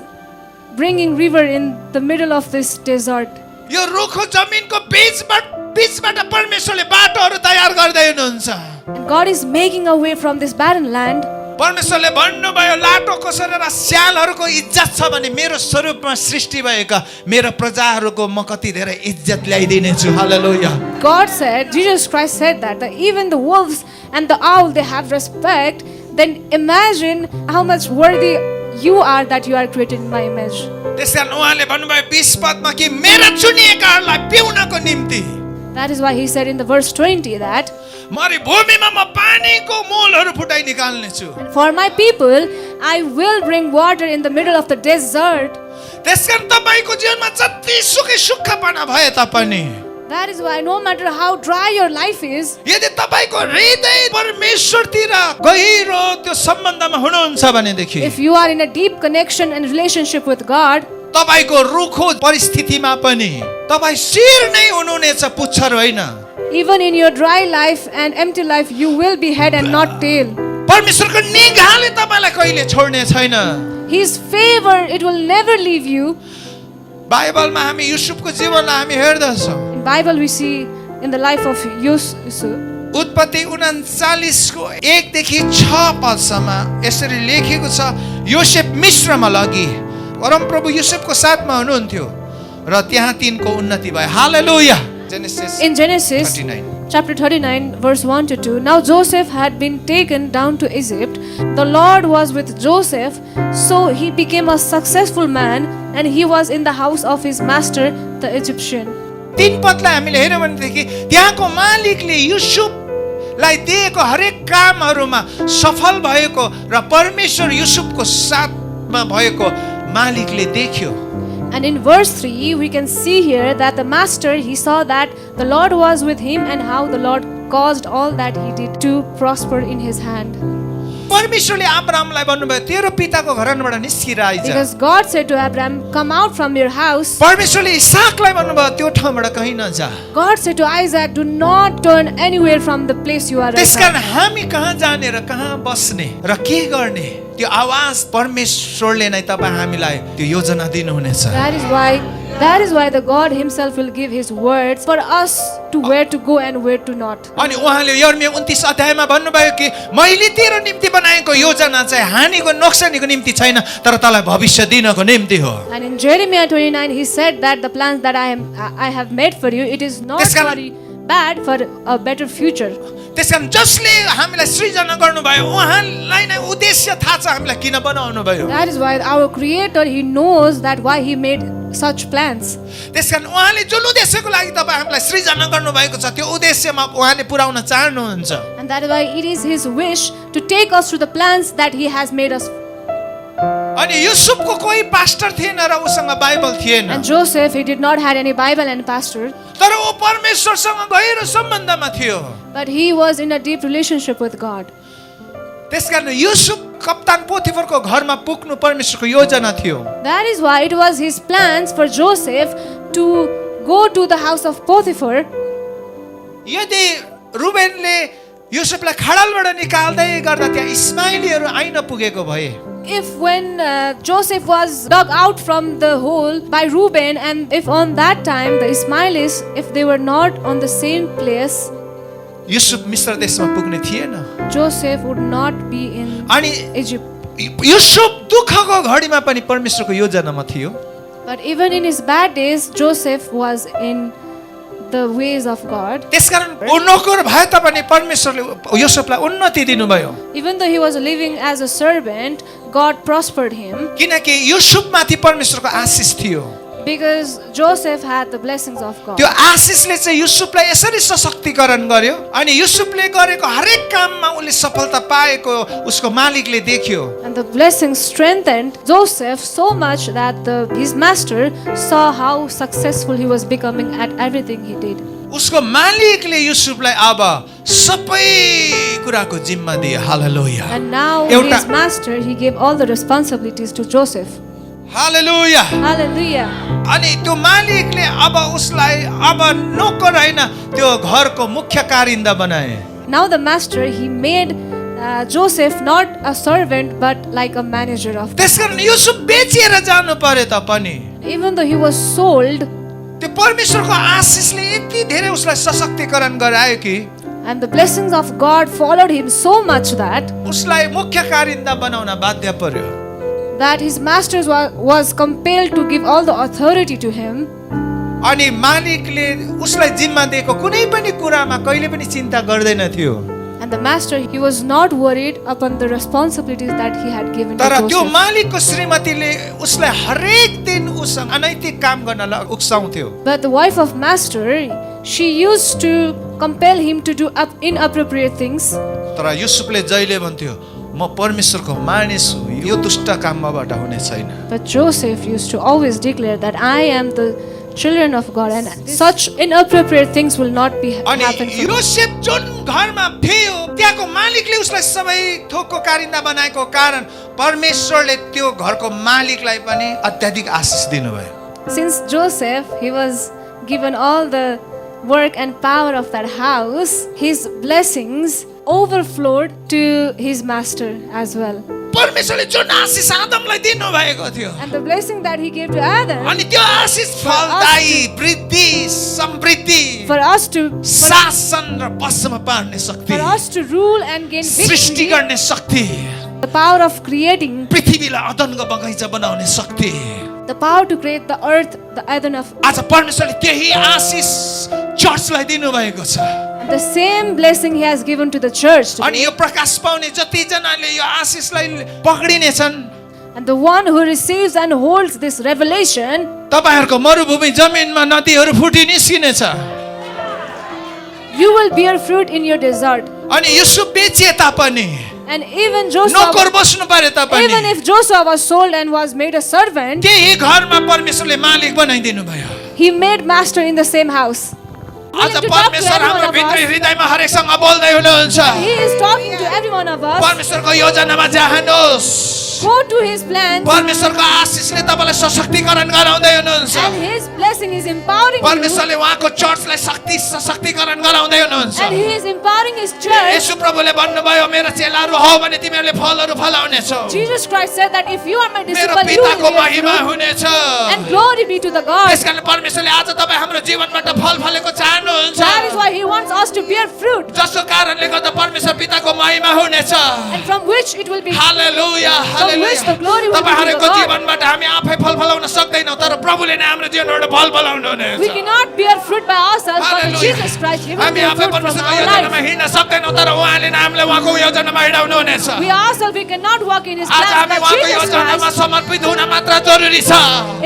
bringing river in the middle of this desert. यो रुखो जमिनको बीचबाट परमेश्वरले बाटोहरू तयार गर्दै हुनुहुन्छ And God is making a way from this barren land. परमेश्वरले भन्नुभयो लाटो कसरेर स्यालहरूको इज्जत छ भने मेरो स्वरूपमा सृष्टि भएका मेरो प्रजाहरूको म कति धेरै इज्जत ल्याइदिनेछु हालेलुया God said, Jesus Christ said that even the wolves and the owl, they have respect. Then imagine how much worthy you are that you are created in my image. त्यसकारण उहाँले भन्नुभयो 20 पदमा कि मेरा चुनिएकाहरूलाई पिउनको निम्ति That is why he said in the verse 20 that मरुभूमिमा म पानीको मूलहरू फुटाइ निकाल्नेछु for my people I will bring water in the middle of the desert. त्यसकारण तपाईको जीवनमा जति सुकै सुक्खापना भए तापनि That is why no matter how dry your life is, यदि तपाईको हृदय परमेश्वरतिर गहिरो त्यो सम्बन्धमा हुनुहुन्छ भनेदेखि if you are in a deep connection and relationship with God, तपाईको रुखो परिस्थितिमा पनि तपाई शिर नै हुनुहुनेछ पुच्छर होइन even in your dry life and empty life, you will be head and not tail. परमेश्वरको निगाहले तपाईलाई कहिले छोड्ने छैन His favor, it will never leave you. बाइबलमा हामी युसुफको जीवनलाई हामी हेर्दछौँ In Bible we see in the life of Yusuf. उत्पत्ति 39 को 1 देखि 6 पदसम्म यसरी लेखेको छ योसेफ मिस्रमा लगी परमप्रभु युसुफको साथमा हुनुहुन्थ्यो र त्यहाँ तिनको उन्नति भयो हालेलुया genesis In Genesis 39 chapter 39 verse 1 to 2, now Joseph had been taken down to Egypt. The Lord was with Joseph, so he became a successful man, and he was in the house of his master, the Egyptian. 3 पदलाई हामीले हेर्यौँ भनेदेखि त्यहाँको मालिकले युसुफलाई दिएको हरेक कामहरूमा सफल भएको र परमेश्वर युसुफको साथमा भएको मालिकले देख्यो And in verse 3, we can see here that the master, he saw that the Lord was with him and how the Lord caused all that he did to prosper in his hand. परमेश्वरले अब्राहमलाई भन्नुभयो तेरो पिताको घरानाबाट निस्किएर आइज Because God said to Abraham, come out from your house. परमेश्वरले इसाकलाई भन्नुभयो त्यो ठाउँबाट कहीँ नजा God said to Isaac, do not turn anywhere from the place you are right त्यसकारण now. हामी कहाँ जाने र कहाँ बस्ने र के गर्ने त्यो आवाज परमेश्वरले नै तपाईँ हामीलाई त्यो योजना दिनुहुनेछ That is why the God himself will give his words for us to where to go and where to not. अनि उहाँले यर्मिया 29 अध्यायमा भन्नुभयो कि मैले तेरो निम्ति बनाएको योजना चाहिँ हानिको नोक्सानीको निम्ति छैन तर तँलाई भविष्य दिनको निम्ति हो And in Jeremiah 29 he said that the plans that I have made for you, it is not for bad, for a better future. त्यसकारण जसले हामीलाई सृजना गर्नुभयो उहाँलाई नै उद्देश्य थाहा छ हामीलाई किन बनाउनु भयो That is why our creator, he knows that why he made such plans. त्यसकारण उहाँले जुन उद्देश्यको लागि तपाईँ हामीलाई सृजना गर्नुभएको छ त्यो उद्देश्यमा उहाँले पुर्याउन चाहनुहुन्छ And that is why it is his wish to take us to the plans that he has made us. अनि युसुफको कोही पास्टर थिएन र उसँग बाइबल थिएन And Joseph, he did not had any Bible and pastor, तर ऊ परमेश्वरसँग गहिरो सम्बन्धमा थियो but he was in a deep relationship with God. त्यसकारण युसुफ कप्तान पोतिफरको घरमा पुग्नु परमेश्वरको योजना थियो That is why it was his plans for Joseph to go to the house of Potiphar. यदि रुबेनले युसुफलाई खडालबाट निकाल्दै गर्दा त्यहाँ इस्माइलीहरू आइन पुगेको भए If when Joseph was dug out from the hole by Reuben, and if on that time the Ismailis, if they were not on the same place, युसुफ मिस्र देशमा पुग्ने थिएन Joseph would not be in अनि Egypt. युसुफ दुःखको घडीमा पनि परमेश्वरको योजनामा थियो But even in his bad days, Joseph was in the ways of God. त्यसकारण ऊ नोकर भए तापनि परमेश्वरले युसुफलाई उन्नति दिनुभयो Even though he was living as a servant, God prospered him किनकि युसुफमाथि परमेश्वरको आशिष थियो because Joseph had the blessings of God. त्यो आशिषले चाहिँ युसुफलाई यसरी सशक्तिकरण गर्यो अनि युसुफले गरेको हरेक काममा उले सफलता पाएको उसको मालिकले देख्यो And the blessings strengthened Joseph so much that his master saw how successful he was becoming at everything he did. उसको मालिकले युसुफलाई अब सबै कुराको जिम्मा दिए हालेलुया And now एउटा- his master, he gave all the responsibilities to Joseph. Hallelujah Hallelujah. अनि त्यो मालिकले अब उसलाई अब नोकर हैन त्यो घरको मुख्य कारिन्दा बनाए Now the master, he made Joseph not a servant but like a manager of. त्यसकारण युसुफ बेचिएर जानु पर्यो त पनि Even though he was sold, त्यो परमेश्वरको आशिषले यति धेरै उसलाई सशक्तिकरण गरायो कि and the blessings of God followed him so much that उसलाई मुख्य कारिन्दा बनाउन बाध्य पर्यो his master was compelled to give all the authority to him. अनि मालिकले उसलाई जिम्मा दिएको कुनै पनि कुरामा कहिले पनि चिन्ता गर्दैन थियो And the master, he was not worried upon the responsibilities that he had given to तर त्यो Joseph. मालिकको श्रीमतीले उसलाई हरेक दिन उसँग अनैतिक काम गर्न उक्साउँथ्यो But the wife of master, she used to compel him to do inappropriate things. तर युसुफले जहिले भन्थ्यो म परमेश्वरको मानिस हुँ यो दुष्ट काम मबाट हुने छैन But Joseph used to always declare that I am the children of God and such inappropriate things will not be अनि happen for me. योसेफ जुन घरमा थियो त्यहाँको मालिकले उसलाई सबै थोकको कारिन्दा बनाएको कारण परमेश्वरले त्यो घरको मालिकलाई पनि अत्याधिक आशिष दिनुभयो Since Joseph, he was given all the work and power of that house, his blessings overflowed to his master as well. परमेश्वरले जुन आशिष आदमलाई दिनुभएको थियो And the blessing that he gave to Adam, अनि त्यो आशिष फलदायी वृद्धि समृद्धि for us to शासन र वशमा पार्ने शक्ति rule and gain Srishti victory, गर्ने शक्ति the power of creating, पृथ्वीलाई अदनको बगैँचा बनाउने शक्ति the power to create the earth, the Eden of. आज परमेश्वरले त्यही आशिष चर्चलाई दिनुभएको छ And the same blessing he has given to the church today. अनि यो प्रकाश पाउने जति जनाले यो आशिषलाई पक्रिने छन् And the one who receives and holds this revelation, तपाईहरुको मरुभूमि जमिनमा नदीहरू फुटी निस्किनेछ you will bear fruit in your desert. अनि युसुफ बेचिए तापनि And even Joshua, नोकर बस्नु पर्यो even तापनि if Joshua was sold and was made a servant, त्यही घरमा परमेश्वरले मालिक बनाइदिनु भयो he made master in the same house. आज Willing to talk to परमेश्वर every one हाम्रो of भित्री us. हृदयमा हरेकसँग बोल्दै हुनुहुन्छ He is talking to every one of us. परमेश्वरको योजनामा जानुहोस् Go to his plans, परमेश्वरको आशिषले तपाईलाई सशक्तिकरण गराउँदै हुनुहुन्छ and his blessing is empowering you, परमेश्वरले उहाँको चर्चलाई सशक्तिकरण गराउँदै हुनुहुन्छ and he is empowering his church. येशू प्रभुले भन्नुभयो मेरो चेलाहरू हौ भने तिमीहरूले फलहरू फलाउनेछौ Jesus Christ said that if you are my मेरो disciple, you will पिताको bear महिमा fruit, हुनेछ and glory be to the God. त्यसकारण परमेश्वरले आज तपाईँ हाम्रो जीवनबाट फल फलेको चाहनुहुन्छ That is why he wants us to bear fruit, जसको कारणले गर्दा परमेश्वर पिताको महिमा हुनेछ and from which it will be, hallelujah from which the glory will be to the तपाईहरुको God. जीवनबाट हामी आफै फल फलाउन सक्दैनौँ तर प्रभुले नै हाम्रो जीवनबाट फल फलाउनु हुनेछ We cannot bear fruit by ourselves, but Hallelujah. Jesus Christ, He will हामी bear आफै fruit from परमेश्वरको our योजनामा life. हिँड्न सक्दैनौँ तर उहाँले नै हामीलाई उहाँको योजनामा हिँडाउनु हुनेछ We ourselves, we cannot walk in His आज plans, हामी but उहाँको Jesus योजनामा Christ, समर्पित हुन मात्र जरुरी छ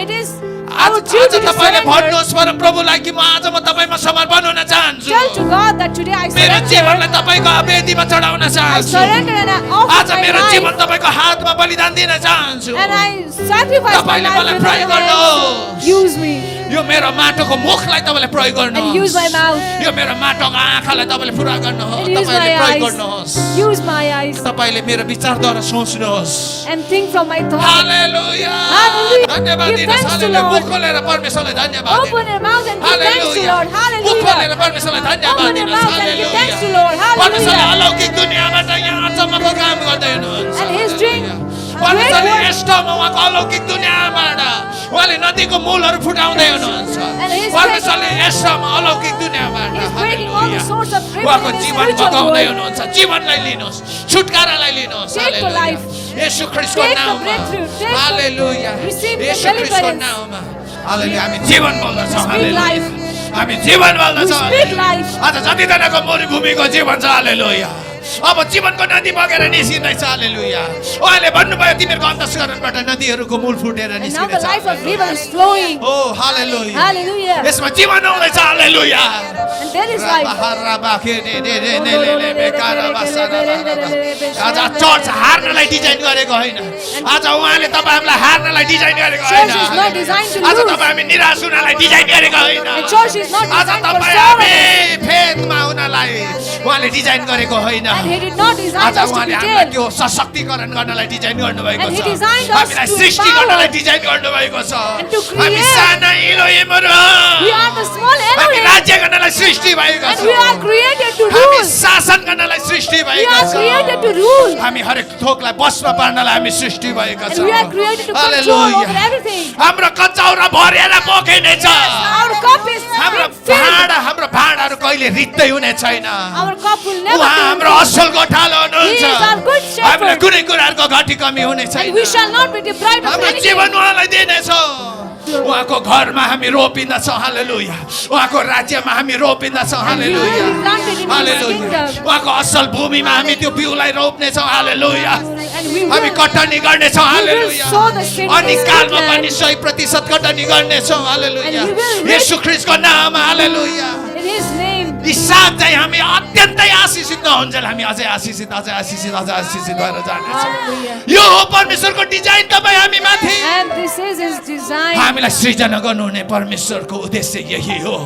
it is आज our duty to तपाईले surrender. भन्नुहोस् परम प्रभुलाई कि म आज म तपाईमा समर्पण हुन चाहन्छु Tell to God that today I मेरो जीवनलाई surrender. तपाईको वेदीमा चढाउन I चाहन्छु surrender and I offer आज my मेरो life, जीवन तपाईको हातमा बलिदान दिन चाहन्छु and I sacrifice my तपाईले life मलाई in प्रयोग your hands. गर्नुहोस् Use me. यो मेरो माटोको मुखलाई तपाईँले प्रयोग and use गर्नुहोस् my mouth, यो मेरो माटोको आँखालाई तपाईँले पुरा गर्नुहोस् and use तपाईँले my प्रयोग eyes, गर्नुहोस् use my eyes, तपाईँले मेरो विचारद्वारा सोच्नुहोस् and think from my thoughts. Hallelujah Hallelujah. धन्यवाद Give दिनुहोस् thanks to हालेलुया Lord. मुख खोलेर परमेश्वरलाई धन्यवाद Open your mouth and give thanks to hallelujah Lord. मुख खोलेर Hallelujah. परमेश्वरलाई धन्यवाद Open your दिनुहोस् mouth and give thanks to hallelujah Lord. परमेश्वरले Hallelujah. अलौकिक दुनियाँबाट यहाँ अचम्मको काम गर्दै हुनुहुन्छ And He's doing परमेश्वरले great यस ठाउँमा उहाँको अलौकिक दुनियाँबाट उहाँले नदीको मूलहरू फुटाउँदै हुनुहुन्छ And He's परमेश्वरले यस ठाउँमा अलौकिक दुनियाँबाट He's breaking all the hallelujah sorts of breaking उहाँको in the जीवन spiritual बगाउँदै world. हुनुहुन्छ जीवनलाई लिनुहोस् छुटकारालाई लिनुहोस् Take the hallelujah life. Yeshu ख्रीष्टको Take the नाममा breakthrough. Take the- hallelujah Receive the Yeshu ख्रीष्टको deliverance. नाममा हालेलुया हामी जीवन बोल्दछौँ speak हालेलुया life. हामी जीवन बोल्दछौँ We speak हालेलुया। life. आज जतिजनाको मरुभूमिको जीवन छ हालेलुया अब जीवनको नदी बगेर निस्किँदैछ हालेलुया उहाँले भन्नुभयो तिमीहरूको अन्तस्करणबाट नदीहरूको मूल फुटेर And now the निस्किँदैछ life of river is flowing. Oh hallelujah Hallelujah. यसमा जीवन आउँदैछ हालेलुया And there is life. आज चर्च हार्नलाई डिजाइन गरेको होइन आज उहाँले तपाईँहरूलाई हार्नलाई डिजाइन गरेको होइन Church is not designed to आज lose. तपाईँ हामी निराश हुनलाई डिजाइन गरेको होइन The church is not आज designed for तपाईँ sorrow. हामी फेदमा हुनलाई उहाँले डिजाइन गरेको होइन And He did not design आज us to उहाँले be हामीलाई dead. त्यो सशक्तिकरण गर्नलाई डिजाइन गर्नुभएको And He छ designed us हामीलाई to सृष्टि empower. गर्नलाई डिजाइन गर्नुभएको छ And to हामी create. साना इलोहिमहरू We are the small हामी Elohim. राज्य गर्नलाई सृष्टि भएको And छ we are created to हामी rule. शासन गर्नलाई सृष्टि We भएको are छ created to rule. हामी हरेक थोकलाई बसमा पार्नलाई हामी सृष्टि भएका And छौँ we are created to control hallelujah. over everything. हाम्रो कचौरा भरेर बोकिनेछ Our cup is हाम्रो filled. हाम्रो भाँडाहरू कहिले रित्तै हुने छैन Our cup will never उहाँ be हाम्रो empty. असल गोठालो हुनुहुन्छ He is our good shepherd. हामीलाई कुनै कुराहरूको घटी कमी हुने छैन And we shall not be deprived of हाम्रो anything. जीवन उहाँलाई दिनेछौँ उहाँको घरमा हामी रोपिँदछौँ हालेलुया उहाँको राज्यमा हामी रोपिँदछौँ हालेलुया will be planted in His hallelujah kingdom. उहाँको असल भूमिमा हामी त्यो बिउलाई रोप्नेछौँ हालेलुया And we हामी will, कटनी गर्नेछौँ हालेलुया sow the seed in अनि His कालमा land. पनि 100% कटनी गर्नेछौँ हालेलुया And we will reap- येशू ख्रीष्टको नाम हालेलुया in His name. यी सात चाहिँ हामी अत्यन्तै आशिषित नहुन्जेल हामी अझै आशिषित भएर जानेछौँ Hallelujah. यो हो परमेश्वरको डिजाइन तपाईँ हामी माथि And this is His design. हामीलाई सृजना गर्नुहुने परमेश्वरको उद्देश्य यही हो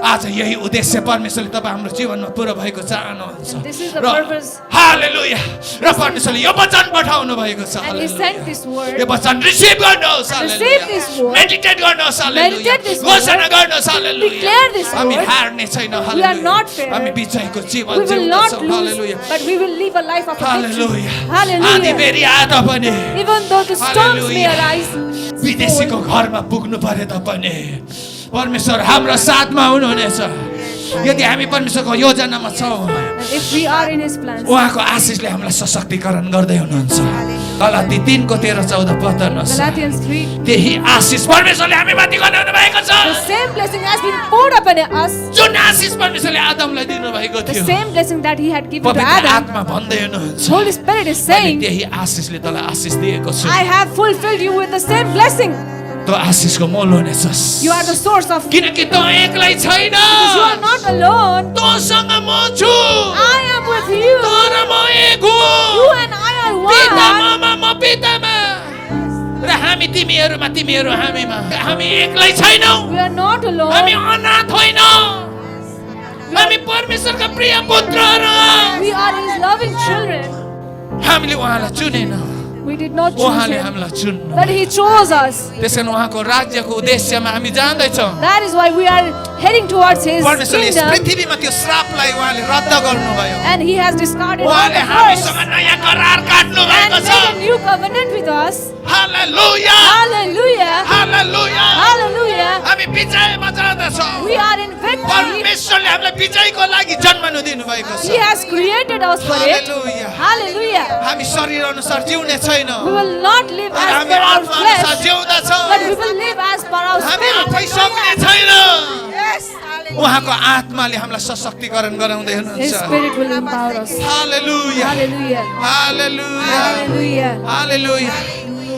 आज यही उद्देश्य परमेश्वरले तपाईँ हाम्रो जीवनमा पुरा भएको चाहनुहुन्छ This is the र purpose. हालेलुया र परमेश्वरले यो वचन पठाउनु भएको छ And He sent this word. यो वचन रिसिभ गर्नुहोस् Receive this word. मेडिटेट गर्नुहोस् हालेलुया Meditate this घोषणा word. गर्नुहोस् हालेलुया Declare this हामी word. हार्ने छैन We are hallelujah not fair. हामी विजयको जीवन We will not जिउँदछौँ lose, hallelujah but we will live a life of victory. हालेलुया आधी Hallelujah. बेरी आधा पनि Even though the storms may Hallelujah. arise, विदेशीको घरमा पुग्नु परे तापनि परमेश्वर हाम्रो साथमा हुनुहुनेछ यदि हामी परमेश्वरको योजनामा छौँ and if we are in His plans, उहाँको आशिषले हामीलाई सशक्तिकरण गर्दै हुनुहुन्छ गलाती 3:13-14 पढ्नुहोस् Galatians 3, त्यही आशिष परमेश्वरले हामी माथि गर्नुहुने भएको छ the same blessing has been poured upon us, जुन आशिष परमेश्वरले आदमलाई दिनुभएको the थियो same blessing that He had given to पवित्र Adam. आत्मा भन्दै हुनुहुन्छ Holy Spirit is मैले saying, त्यही आशिषले तँलाई आशिष दिएको छु I have fulfilled you with the same blessing. तँ आशिषको मोल हुनेछस् You are the source of, किनकि तँ एक्लै छैन because you are not alone. तँसँग म छु I am with you. तँ र म एक हो You and I are पिता one. ममा म पितामा र हामी तिमीहरूमा तिमीहरू हामीमा हामी एक्लै छैनौँ We are not हामी alone. अनाथ होइनौँ हामी परमेश्वरका प्रिय पुत्रहरू हौँ। We are His loving children. हामीले उहाँलाई चुनेन We did not choose उहाँले Him, हामीलाई चुन्नु but He chose us. त्यसकारण उहाँको राज्यको उद्देश्यमा हामी जाँदैछौँ That is why we are heading towards His परमेश्वरले यस kingdom, पृथ्वीमा त्यो श्रापलाई उहाँले रद्द गर्नुभयो and He has discarded all उहाँले the curse हामीसँग नयाँ करार काट्नु भएको and छ made a new covenant with us. Hallelujah Hallelujah! Hallelujah Hallelujah! हामी विजयमा जाँदैछौँ We are in victory. परमेश्वरले हामीलाई विजयको लागि जन्मनु दिनुभएको छ He has created us for it. Hallelujah Hallelujah! हामी शरीर अनुसार जिउने छैनौँ We will not live तर as हामी per our आत्मा अनुसार flesh, जिउँदछौँ but we will live as per our हामी spirit. आफै सक्ने छैनौँ उहाँको आत्माले हामीलाई सशक्तिकरण गराउँदै His हुनुहुन्छ spirit will empower us. Hallelujah Hallelujah! Hallelujah Hallelujah! हालेलुया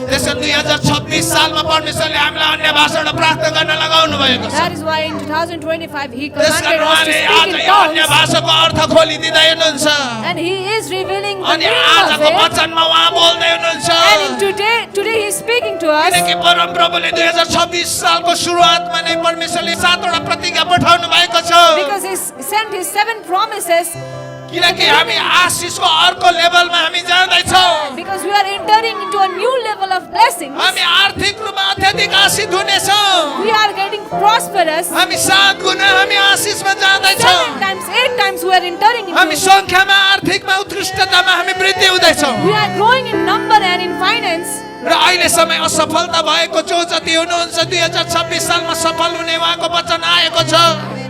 त्यसो 2026 सालमा परमेश्वरले हामीलाई अन्य भाषाबाट प्रार्थना गर्न लगाउनु भएको छ That is why in 2025 He त्यसकारण commanded us to उहाँले speak आज in यो अन्य tongues, भाषाको अर्थ खोलिदिँदै हुनुहुन्छ and He is revealing the अनि meaning of आजको it. वचनमा उहाँ बोल्दै हुनुहुन्छ And in today he is speaking to us किनकि परम प्रभुले 2026 सालको सुरुवातमा नै परमेश्वरले 7 वटा प्रतिज्ञा पठाउनु भएको छ because he sent his 7 promises. किनकि हामी आशिषको अर्को लेभलमा हामी जाँदैछौँ Because we are entering into a new level of blessings. हामी आर्थिक रूपमा अत्यधिक आशिष हुनेछौँ We are getting prosperous. हामी 7 गुणा हामी आशिषमा जाँदैछौँ 7 times, 8 times we are entering हामी into. संख्यामा आर्थिकमा उत्कृष्टतामा हामी वृद्धि हुँदैछौँ We are growing in number and in finance. र अहिलेसम्म असफलता भएको जो जति हुनुहुन्छ 2026 सालमा सफल हुने उहाँको वचन आएको छ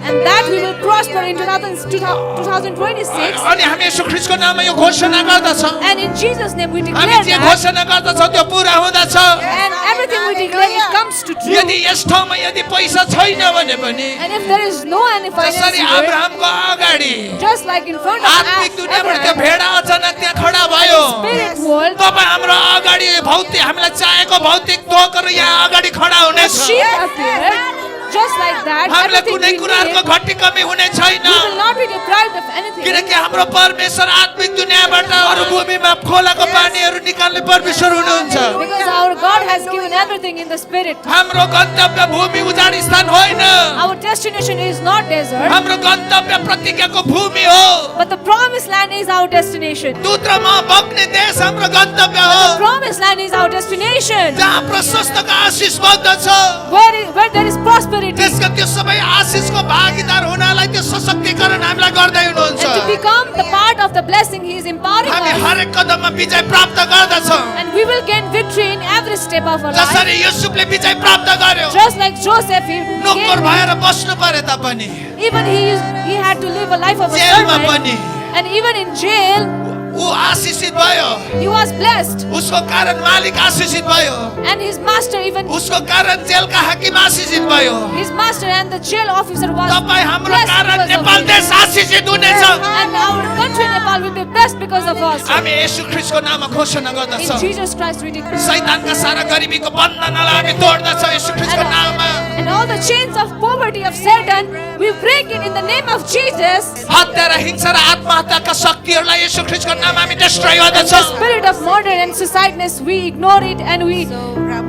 And that we will prosper in 2026. अनि हामी येशू ख्रीष्टको नाममा यो घोषणा गर्दछौँ And in Jesus' name we हामी declare जे that. घोषणा गर्दछौँ त्यो पूरा हुँदछ And everything we declare, it comes to true. यदि यस ठाउँमा यदि पैसा छैन भने पनि And if there is no any finance जसरी here, अब्राहमको अगाडि just like in front of आत्मिक दुनियाँबाट त्यो Abraham, भेडा अचानक त्यहाँ खडा भयो spirit world, तपाईँ हाम्रो अगाडि भौतिक हामीलाई चाहिएको भौतिक थोकहरू यहाँ अगाडि खडा a हुनेछ sheep appeared. Just like that, हामीलाई everything कुनै we कुराको need, घटी कमी हुने छैन we will not be deprived of anything. किनकि हाम्रो परमेश्वर आत्मिक दुनियाँबाट अरू भूमिमा खोलाको पानीहरू निकाल्ने परमेश्वर हुनुहुन्छ Because our God has given everything in the spirit. हाम्रो गन्तव्य भूमि उजाड स्थान होइन Our destination is not desert, हाम्रो गन्तव्य प्रतिज्ञाको भूमि हो but the promised land is our destination. दूत र म बग्ने देश हाम्रो गन्तव्य हो Promised land is our destination. जहाँ प्रशस्तको आशिष बग्दछ Where there is prosperity. त्यसका त्यो सबै आशिषको भागीदार हुनलाई त्यो सशक्तिकरण हामीलाई गर्दै हुनुहुन्छ And to become the part of the blessing, He is empowering हामी us. हरेक कदममा विजय प्राप्त गर्दछौँ And we will gain victory in every step of our life. जसरी युसुफले विजय प्राप्त गर्यो Just like Joseph, he नोकर gained, भएर बस्नु परे तापनि even he had to live a life of a जेलमा servant. पनि And even in jail, ऊ आशिषित भयो he was blessed. उसको कारण मालिक आशिषित भयो And his master, even उसको कारण जेलका हाकिम आशिषित भयो his master and the jail officer was तपाईँ हाम्रो blessed कारण because of नेपाल him. देश आशिषित हुनेछ And our country Nepal will be blessed because of us. हामी येशू ख्रीष्टको नाममा घोषणा In गर्दछौँ Jesus Christ we declare. शैतानका सारा गरिबीको बन्धनलाई हामी तोड्दछौँ येशू ख्रीष्टको नाममा And all the chains of poverty of Satan, we break it in the name of Jesus. हत्या र हिंसा र आत्महत्याका शक्तिहरूलाई येशू ख्रीष्टको नाममा हामी डिस्ट्रोय And the गर्दछौँ spirit of murder and suicideness, we ignore it and we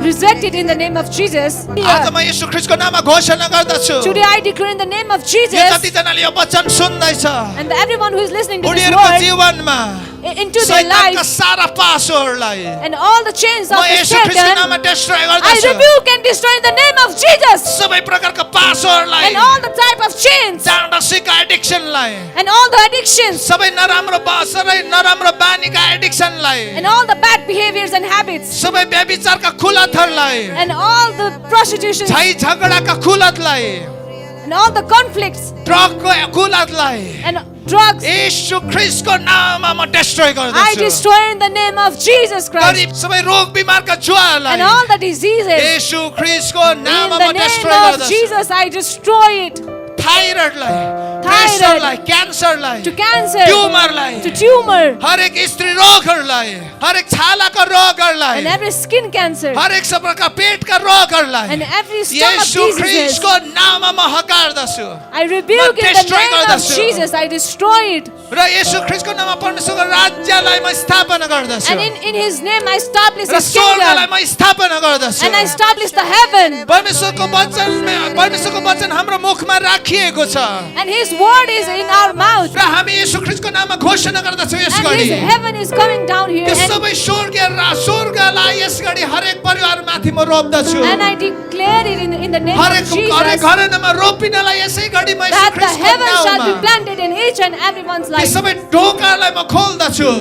reject it in the name of Jesus. आज म येशू ख्रीष्टको नाममा घोषणा गर्दछु Today I declare in the name of यो Jesus, जतिजनाले यो वचन सुन्दैछ and everyone who is listening to this उनीहरूको word, जीवनमा into their शैतानका life, सारा पासोहरूलाई and all the chains म of the येशू ख्रीष्टको Satan, नाममा डिस्ट्रोय I गर्दछु rebuke and destroy in the name of Jesus. सबै प्रकारका पासोहरूलाई And all the type of chains, चाँडसीका एडिक्सनलाई and all the addictions, सबै नराम्रो नराम्रो बानीका एडिक्सनलाई and all the bad behaviors and habits, सबै व्यभिचारका खुलतहरूलाई and all the prostitutions, झै झगडाका खुलतलाई and all the conflicts, ड्रगको खुलतलाई and drugs, येशू ख्रीष्टको नाममा म destroy I गर्दछु destroy in the name of Jesus Christ. गरिब सबै रोग बिमारका जुवालाई And all the diseases, Yeshu ख्रीष्टको in नाममा the म name डिस्ट्रोय of गर्दछु Jesus, I destroy it. थाइरोइडलाई प्रेसरलाई क्यान्सरलाई To cancer, ट्युमरलाई to tumor, हरेक स्त्री रोगहरूलाई हरेक छालाका रोगहरूलाई and every skin cancer, हरेक सबका Petka रोगहरूलाई and every stomach Yeshu diseases. ख्रीष्टको नाममा म हकार्दछु I rebuke in the destroy name of गर्दछु। Jesus, I destroy it. र येशू ख्रीष्टको नाममा परमेश्वरको राज्यलाई म स्थापना गर्दछु And in His name, I establish र His स्वर्गलाई kingdom, म स्थापना गर्दछु and I establish the heaven, परमेश्वरको वचन हाम्रो मुखमा राखिएको छ and His word is in our mouth, र हामी येशू ख्रीष्टको नाममा घोषणा गर्दछौँ यस and घडी His heaven is coming down here. त्यो And सबै स्वर्गलाई यस घडी हरेक परिवारमाथि म रोप्दछु And I declare it in the name हरेक of Jesus घरमा रोपिनलाई यसै घडी म येशू that the ख्रीष्टको heaven shall नाममा be planted in each and everyone's ती life. सबै ढोकालाई म खोल्दछु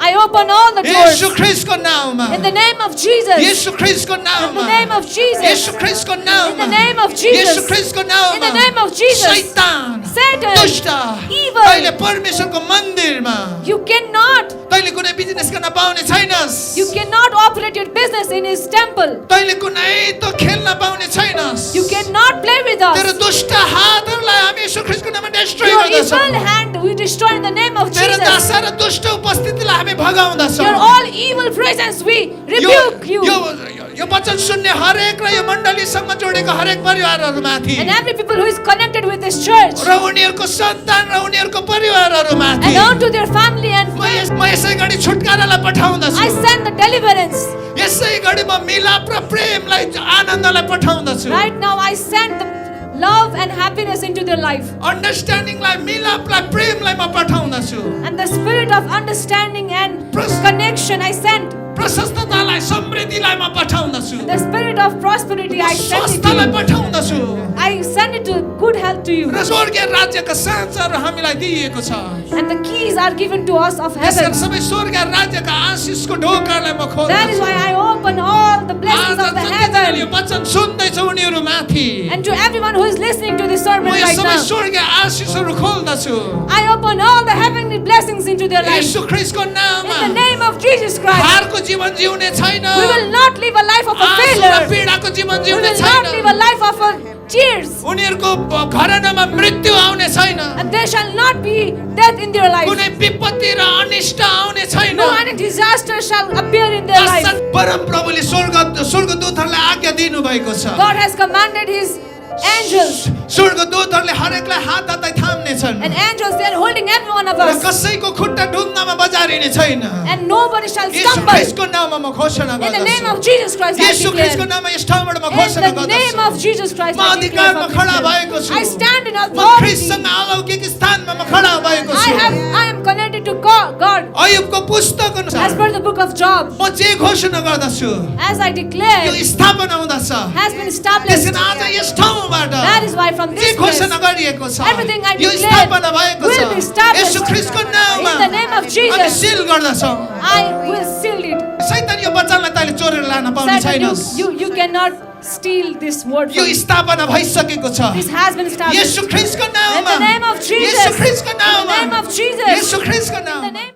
I open all the doors येशू ख्रीष्टको नाममा in the name of Jesus. Yeshu ख्रीष्टको In नाममा the name of Jesus. येशू ख्रीष्टको नाममा In the name of Jesus. येशू ख्रीष्टको नाममा In the name of Jesus. शैतान Satan, दुष्ट evil. तैले परमेश्वरको मन्दिरमा You cannot, तैले कुनै बिजनेस गर्न पाउने छैनस् you cannot operate your business in His temple. तैले कुनै त खेल्न पाउने छैनस् You cannot play with तेरो us. दुष्ट हातहरूलाई हामी येशू ख्रीष्टको नाममा डिस्ट्रोय Your गर्दछौँ evil hand we destroy in the name of तेरो Jesus. दशा र दुष्ट उपस्थितिलाई हामी भगाउँदछौँ Your all evil presence we rebuke you. यो वचन सुन्ने हरेक र यो मण्डलीसँग जोडेको हरेक परिवारहरूमाथि And every people who is connected with this church, र उनीहरूको सन्तान र उनीहरूको परिवारहरूमाथि and unto their family and friends, म यसै घडी छुटकारालाई पठाउँदछु I send the deliverance. यसै घडी म मिलाप र प्रेमलाई आनन्दलाई पठाउँदछु Right now, I send the love and happiness into their life. अन्डरस्ट्यान्डिङलाई मिलापलाई प्रेमलाई म पठाउँदछु And the spirit of understanding and Pres- connection, I send. प्रशस्ततालाई समृद्धिलाई म पठाउँदछु The spirit of prosperity, I send it to स्वास्थ्यलाई you. पठाउँदछु I send it to good health to you. र स्वर्गीय राज्यका साँचहरू हामीलाई दिइएको छ And the keys are given to us of त्यसकारण heaven. सबै स्वर्गीय राज्यका आशिषको ढोकालाई म That is खोल्दछु why I open all the blessings आज of the जतिजनाले यो heaven. वचन सुन्दैछ उनीहरू माथि And to everyone who is listening to this sermon म यो right सबै now, स्वर्गीय आशिषहरू खोल्दछु I open all the heavenly blessings into their life. येशू ख्रीष्टको नाममा In the name of Jesus Christ, हारको जीवन जिउने छैन we will not live a life of a आँसु र failure. पीडाको जीवन We जिउने will not live छैन a life of tears. उनीहरूको घरानामा मृत्यु आउने छैन And there shall not be death in their life. कुनै विपत्ति र अनिष्ट आउने छैन No any disaster shall appear in their life. पश्चात परम प्रभुले स्वर्गदूतहरूलाई आज्ञा दिनुभएको छ God has commanded His angels. स्वर्गदूतहरूले हरेकलाई हात हातै थाम्ने छन् And angels, they are holding every one of र us. कसैको खुट्टा ढुङ्गामा बजारिने छैन And nobody shall Yeshu stumble. ख्रीष्टको नाममा म घोषणा In the name गर्दछु of Jesus Christ, I Yeshu ख्रीष्टको declare. नाममा यस ठाउँबाट म In घोषणा the name गर्दछु of Jesus Christ, म I declare. अधिकारमा from खडा this भएको place. छु I stand in म authority. ख्रीष्टसँग अलौकिक स्थानमा म खडा भएको छु I am connected to God. अयुबको पुस्तक As अनुसार per the book of Job, म जे घोषणा गर्दछु as I declare, यो स्थापना हुँदछ has been established. त्यसैले आज यस ठाउँबाट That is why from जे this place, घोषणा गरिएको छ everything I यो declare स्थापना भएको will be छ established. येशू ख्रीष्टको नाममा In the name of हामी Jesus, सिल गर्दछौँ I will seal it. शैतान यो वचनलाई तैँले चोरेर लान पाउने Satan, छैनस् you cannot steal this word यो from me. स्थापना भइसकेको छ This has been established. Yeshu ख्रीष्टको In the नाममा name